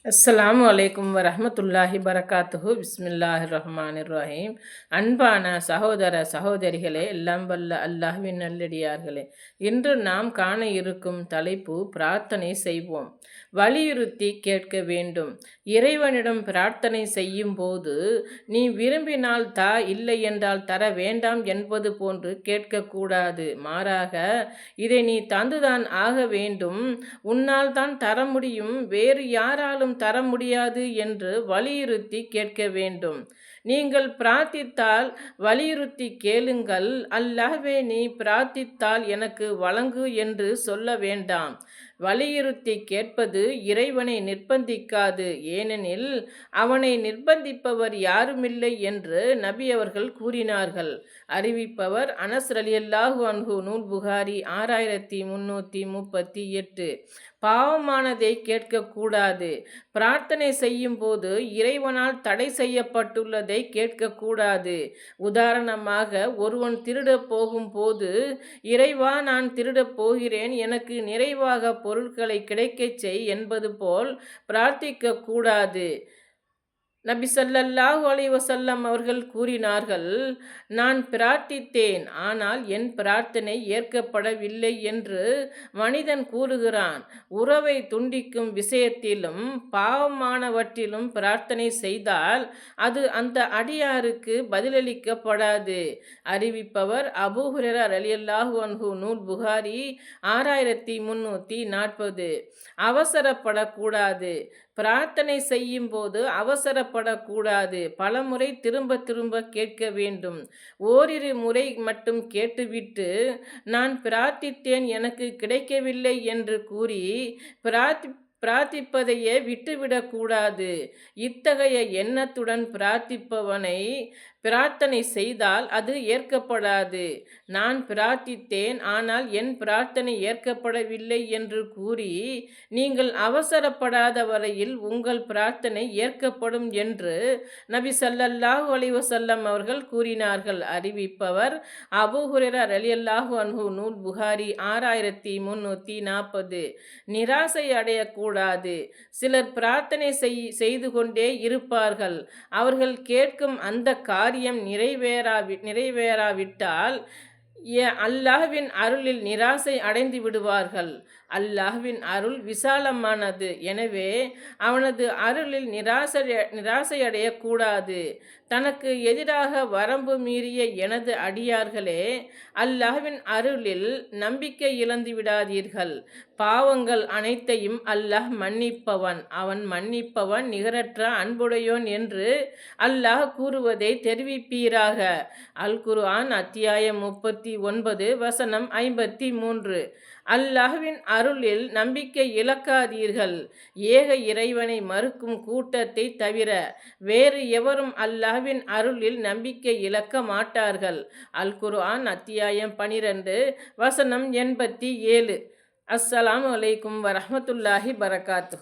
அஸ்ஸலாமு அலைக்கும் வரஹ்மத்துல்லாஹி பரகாத்துஹு பிஸ்மில்லாஹிர் ரஹ்மானிர் ரஹீம். அன்பான சகோதர சகோதரிகளே, எல்லாம் வல்ல அல்லாஹ்வின் நல்லடியார்களே, இன்று நாம் காண இருக்கும் தலைப்பு பிரார்த்தனை செய்வோம். வலியுறுத்தி கேட்க வேண்டும். இறைவனிடம் பிரார்த்தனை செய்யும் போது நீ விரும்பினால் தா, இல்லை என்றால் தர வேண்டாம் என்பது போன்று கேட்கக்கூடாது. மாறாக இதை நீ தந்துதான் ஆக வேண்டும், உன்னால் தான் தர முடியும், வேறு யாராலும் தர முடியாது என்று வலியுறுத்தி கேட்க வேண்டும். நீங்கள் பிரார்த்தித்தால் வலியுறுத்தி கேளுங்கள். அல்லாஹ்வே, நீ பிரார்த்தித்தால் எனக்கு வழங்கு என்று சொல்ல வேண்டாம். வலியுறுத்தி கேட்பது இறைவனை நிர்பந்திக்காது. ஏனெனில் அவனை நிர்பந்திப்பவர் யாருமில்லை என்று நபி அவர்கள் கூறினார்கள். அறிவிப்பவர் அனஸ் ரலியல்லாஹு அன்ஹு. நூல் புகாரி 6338. பாவமானதை கேட்கக்கூடாது. பிரார்த்தனை செய்யும் போது இறைவனால் தடை செய்யப்பட்டுள்ளதை கேட்கக்கூடாது. உதாரணமாக, ஒருவன் திருடப் போகும் போது, இறைவா, நான் திருடப் போகிறேன், எனக்கு நிறைவாக பொருட்களை கிடைக்கச் செய் என்பது போல் பிரார்த்திக்க கூடாது. நபி ஸல்லல்லாஹு அலைஹி வஸல்லம் அவர்கள் கூறினார்கள், நான் பிரார்த்தித்தேன், ஆனால் என் பிரார்த்தனை ஏற்கப்படவில்லை என்று மனிதன் கூறுகிறான். உறவை துண்டிக்கும் விஷயத்திலும் பாவமானவற்றிலும் பிரார்த்தனை செய்தால் அது அந்த அடியாருக்கு பதிலளிக்கப்படாது. அறிவிப்பவர் அபூ ஹுரைரா ரலியல்லாஹு அன்ஹு. நூல் புகாரி 6340. அவசரப்படக்கூடாது. பிரார்த்தனை செய்யும் போது அவசரப்படக்கூடாது. பலமுறை திரும்ப திரும்ப கேட்க வேண்டும். ஓரிரு முறை மட்டும் கேட்டுவிட்டு, நான் பிரார்த்தித்தேன், எனக்கு கிடைக்கவில்லை என்று கூறி பிரார்த்திப்பதையே விட்டுவிடக்கூடாது. இத்தகைய எண்ணத்துடன் பிரார்த்திப்பவனை பிரார்த்தனை செய்தால் அது ஏற்கப்படாது. நான் பிரார்த்தித்தேன், ஆனால் என் பிரார்த்தனை ஏற்கப்படவில்லை என்று கூறி நீங்கள் அவசரப்படாத வரையில் உங்கள் பிரார்த்தனை ஏற்கப்படும் என்று நபி ஸல்லல்லாஹு அலைஹி வஸல்லம் அவர்கள் கூறினார்கள். அறிவிப்பவர் அபூ ஹுரைரா ரலியல்லாஹு அன்ஹு. நூல் புகாரி 6340. நிராசை அடையக்கூடாது. சிலர் பிரார்த்தனை செய்து கொண்டே இருப்பார்கள். அவர்கள் கேட்கும் அந்த காரியம் நிறைவேறாவிட்டால் அல்லாஹ்வின் அருளில் நிராசை அடைந்து விடுவார்கள். அல்லாஹ்வின் அருள் விசாலமானது. எனவே அவனது அருளில் நிராசையடையக்கூடாது. தனக்கு எதிராக வரம்பு மீறிய எனது அடியார்களே, அல்லாஹ்வின் அருளில் நம்பிக்கை இழந்து விடாதீர்கள். பாவங்கள் அனைத்தையும் அல்லாஹ் மன்னிப்பவன். அவன் மன்னிப்பவன், நிகரற்ற அன்புடையோன் என்று அல்லாஹ் கூறுவதை தெரிவிப்பீராக. அல் குர்ஆன் அத்தியாயம் 39 வசனம் 53. அல்லாஹ்வின் அருளில் நம்பிக்கை இழக்காதீர்கள். ஏக இறைவனை மறுக்கும் கூட்டத்தை தவிர வேறு எவரும் அல்லாஹ்வின் அருளில் நம்பிக்கை இழக்க மாட்டார்கள். அல் குர்ஆன் அத்தியாயம் 12 வசனம் 87. அஸ்ஸலாமு அலைக்கும் வரஹ்மத்துல்லாஹி பரகாத்துஹு.